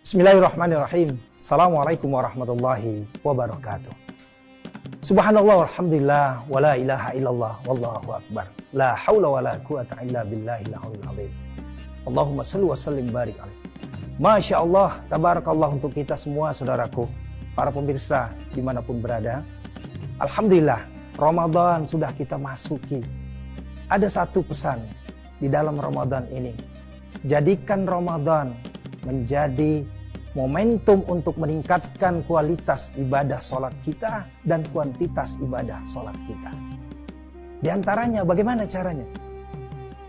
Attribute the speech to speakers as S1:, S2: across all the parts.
S1: Bismillahirrahmanirrahim. Assalamualaikum warahmatullahi wabarakatuh. Subhanallah walhamdulillah wa la ilaha illallah wallahu akbar. La haula wa la quwata illa billahil aliyil azim. Allahumma salli wa sallim barik alaih. Masya Allah, tabarakallah untuk kita semua saudaraku, para pemirsa dimanapun berada. Alhamdulillah, Ramadan sudah kita masuki. Ada satu pesan di dalam Ramadan ini. Jadikan Ramadan menjadi momentum untuk meningkatkan kualitas ibadah sholat kita dan kuantitas ibadah sholat kita. Di antaranya bagaimana caranya?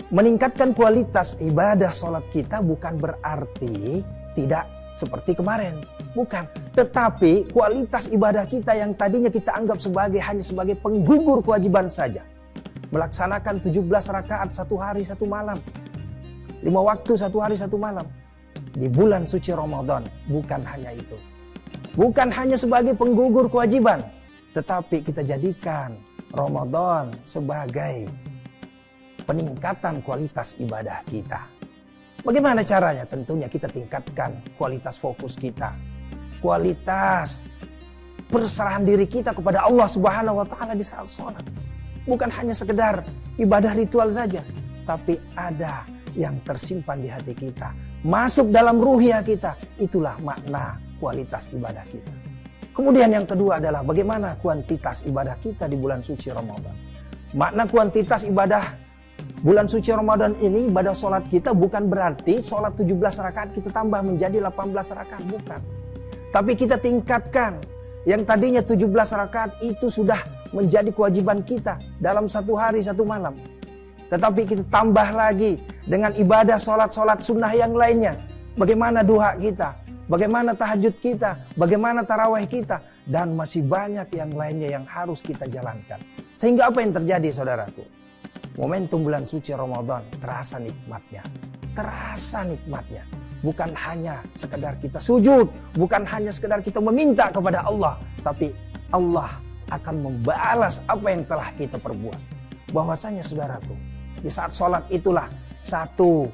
S1: Meningkatkan kualitas ibadah sholat kita bukan berarti tidak seperti kemarin. Bukan. Tetapi kualitas ibadah kita yang tadinya kita anggap hanya sebagai penggugur kewajiban saja. Melaksanakan 17 rakaat satu hari satu malam. 5 waktu satu hari satu malam. Di bulan suci Ramadan, bukan hanya itu. Bukan hanya sebagai penggugur kewajiban, tetapi kita jadikan Ramadan sebagai peningkatan kualitas ibadah kita. Bagaimana caranya? Tentunya kita tingkatkan kualitas fokus kita. Kualitas perserahan diri kita kepada Allah Subhanahu wa Ta'ala di saat sholat. Bukan hanya sekedar ibadah ritual saja, tapi ada yang tersimpan di hati kita, masuk dalam ruhiyah kita. Itulah makna kualitas ibadah kita. Kemudian yang kedua adalah bagaimana kuantitas ibadah kita di bulan suci Ramadan. Makna kuantitas ibadah bulan suci Ramadan ini, ibadah sholat kita bukan berarti sholat 17 rakaat kita tambah menjadi 18 rakaat, bukan. Tapi kita tingkatkan. Yang tadinya 17 rakaat itu sudah menjadi kewajiban kita dalam satu hari satu malam. Tetapi kita tambah lagi dengan ibadah sholat-sholat sunnah yang lainnya. Bagaimana duha kita, bagaimana tahajud kita, bagaimana tarawih kita. Dan masih banyak yang lainnya yang harus kita jalankan. Sehingga apa yang terjadi saudaraku? Momentum bulan suci Ramadan terasa nikmatnya. Terasa nikmatnya. Bukan hanya sekedar kita sujud, bukan hanya sekedar kita meminta kepada Allah. Tapi Allah akan membalas apa yang telah kita perbuat. Bahwasanya saudaraku, di saat sholat itulah satu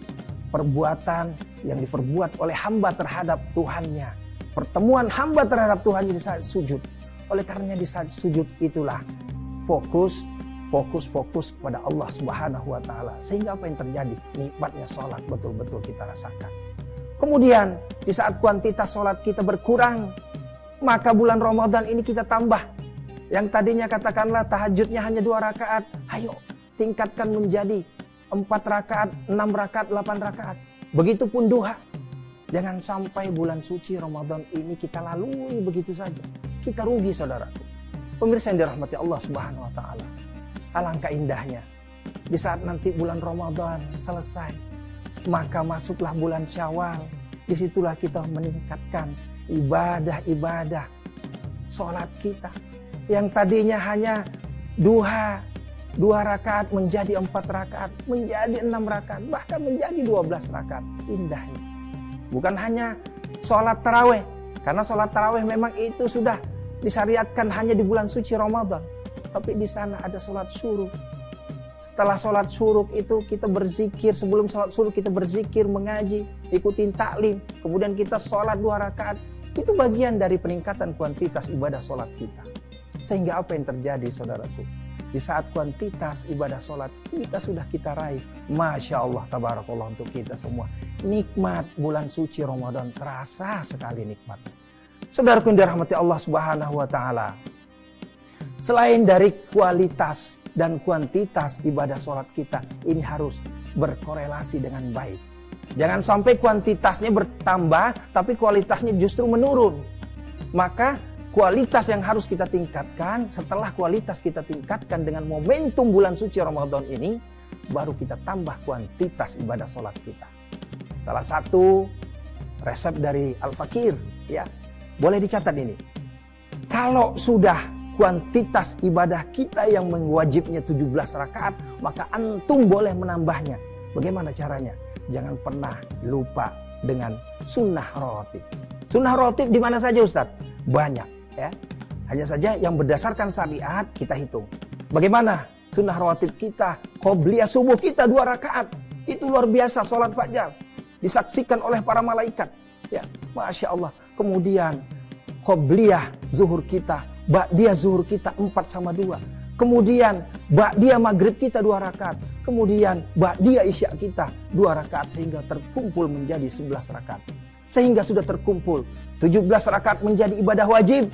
S1: perbuatan yang diperbuat oleh hamba terhadap Tuhannya. Pertemuan hamba terhadap Tuhannya di saat sujud. Oleh karenanya di saat sujud itulah fokus kepada Allah Subhanahu wa Ta'ala. Sehingga apa yang terjadi? Nikmatnya sholat betul-betul kita rasakan. Kemudian di saat kuantitas sholat kita berkurang, maka bulan Ramadan ini kita tambah. Yang tadinya katakanlah tahajudnya hanya 2 rakaat, ayo tingkatkan menjadi 4 rakaat, 6 rakaat, 8 rakaat. Begitupun duha. Jangan sampai bulan suci Ramadan ini kita lalui begitu saja. Kita rugi saudaraku. Pemirsa yang dirahmati Allah Subhanahu wa Ta'ala. Alangkah indahnya di saat nanti bulan Ramadan selesai, maka masuklah bulan Syawal. Disitulah kita meningkatkan ibadah-ibadah sholat kita. Yang tadinya hanya duha 2 rakaat menjadi 4 rakaat, menjadi 6 rakaat, bahkan menjadi 12 rakaat. Indahnya. Bukan hanya sholat tarawih, karena sholat tarawih memang itu sudah disyariatkan hanya di bulan suci Ramadan. Tapi di sana ada sholat syuruk. Setelah sholat syuruk itu kita berzikir, sebelum sholat syuruk kita berzikir, mengaji, ikutin taklim. Kemudian kita sholat 2 rakaat. Itu bagian dari peningkatan kuantitas ibadah sholat kita. Sehingga apa yang terjadi saudaraku? Di saat kuantitas ibadah sholat kita raih. Masya Allah, tabarakallah untuk kita semua. Nikmat bulan suci Ramadan terasa sekali nikmat. Saudaraku yang dirahmati Allah Subhanahu wa Ta'ala. Selain dari kualitas dan kuantitas ibadah sholat kita, ini harus berkorelasi dengan baik. Jangan sampai kuantitasnya bertambah, tapi kualitasnya justru menurun. Maka kualitas yang harus kita tingkatkan, setelah kualitas kita tingkatkan dengan momentum bulan suci Ramadan ini, baru kita tambah kuantitas ibadah sholat kita. Salah satu resep dari Al-Fakir, ya, boleh dicatat ini. Kalau sudah kuantitas ibadah kita yang mewajibnya 17 rakaat, maka antum boleh menambahnya. Bagaimana caranya? Jangan pernah lupa dengan sunnah rawatib. Sunnah rawatib di mana saja Ustadz? Banyak. Ya, hanya saja yang berdasarkan syariat kita hitung. Bagaimana sunnah rawatib kita? Qobliyah subuh kita 2 rakaat. Itu luar biasa sholat fajar. Disaksikan oleh para malaikat. Ya, Masya Allah. Kemudian qobliyah zuhur kita, ba'diyah zuhur kita 4/2. Kemudian ba'diyah maghrib kita 2 rakaat. Kemudian ba'diyah isya kita 2 rakaat sehingga terkumpul menjadi 11 rakaat. Sehingga sudah terkumpul 17 rakaat menjadi ibadah wajib,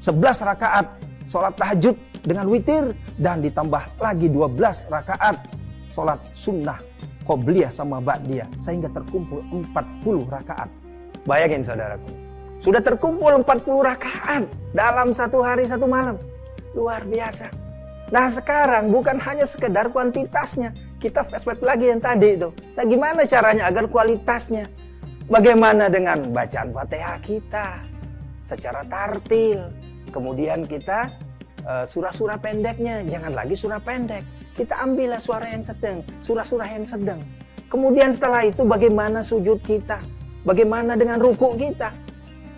S1: 11 rakaat sholat tahajud dengan witir, dan ditambah lagi 12 rakaat sholat sunnah qobliyah sama ba'diyah, sehingga terkumpul 40 rakaat. Bayangin saudaraku, sudah terkumpul 40 rakaat dalam 1 hari 1 malam. Luar biasa. Nah sekarang bukan hanya sekedar kuantitasnya, kita flashback lagi yang tadi itu. Nah gimana caranya agar kualitasnya? Bagaimana dengan bacaan Fatihah kita secara tartil? Kemudian kita surah-surah pendeknya, jangan lagi surah pendek. Kita ambillah suara yang sedang, surah-surah yang sedang. Kemudian setelah itu bagaimana sujud kita? Bagaimana dengan ruku kita?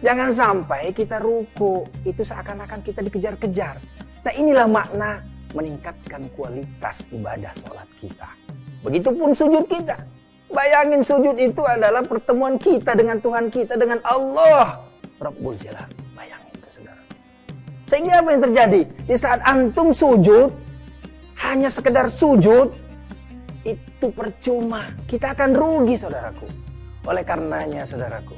S1: Jangan sampai kita ruku itu seakan-akan kita dikejar-kejar. Nah inilah makna meningkatkan kualitas ibadah sholat kita. Begitupun sujud kita. Bayangin sujud itu adalah pertemuan kita dengan Tuhan kita, dengan Allah Rabbul Jalal. Bayangin itu saudara. Sehingga apa yang terjadi? Di saat antum sujud, hanya sekedar sujud, itu percuma. Kita akan rugi saudaraku. Oleh karenanya saudaraku,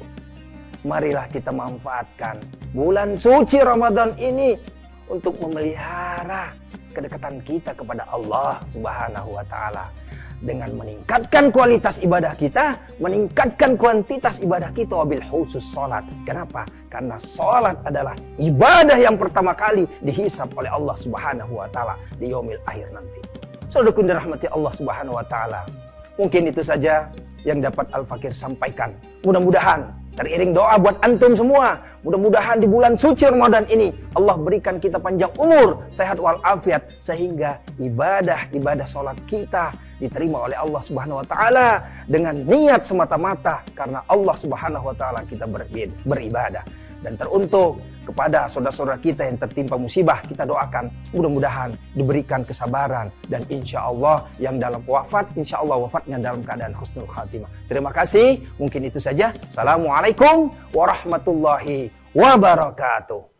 S1: marilah kita manfaatkan bulan suci Ramadan ini untuk memelihara kedekatan kita kepada Allah Subhanahu wa Ta'ala dengan meningkatkan kualitas ibadah kita, meningkatkan kuantitas ibadah kita, wabil khusus salat. Kenapa? Karena salat adalah ibadah yang pertama kali dihisab oleh Allah Subhanahu wa Ta'ala di yaumil akhir nanti. Saudaraku yang dirahmati Allah Subhanahu wa Ta'ala, mungkin itu saja yang dapat Al-Fakir sampaikan. Mudah-mudahan teriring doa buat antum semua. Mudah-mudahan di bulan suci Ramadan ini Allah berikan kita panjang umur, sehat walafiat, sehingga ibadah sholat kita diterima oleh Allah Subhanahu wa Ta'ala dengan niat semata-mata karena Allah Subhanahu wa Ta'ala kita beribadah. Dan teruntuk kepada saudara-saudara kita yang tertimpa musibah, kita doakan mudah-mudahan diberikan kesabaran, dan insya Allah yang dalam wafat, insya Allah wafatnya dalam keadaan husnul khatimah. Terima kasih, mungkin itu saja. Assalamualaikum warahmatullahi wabarakatuh.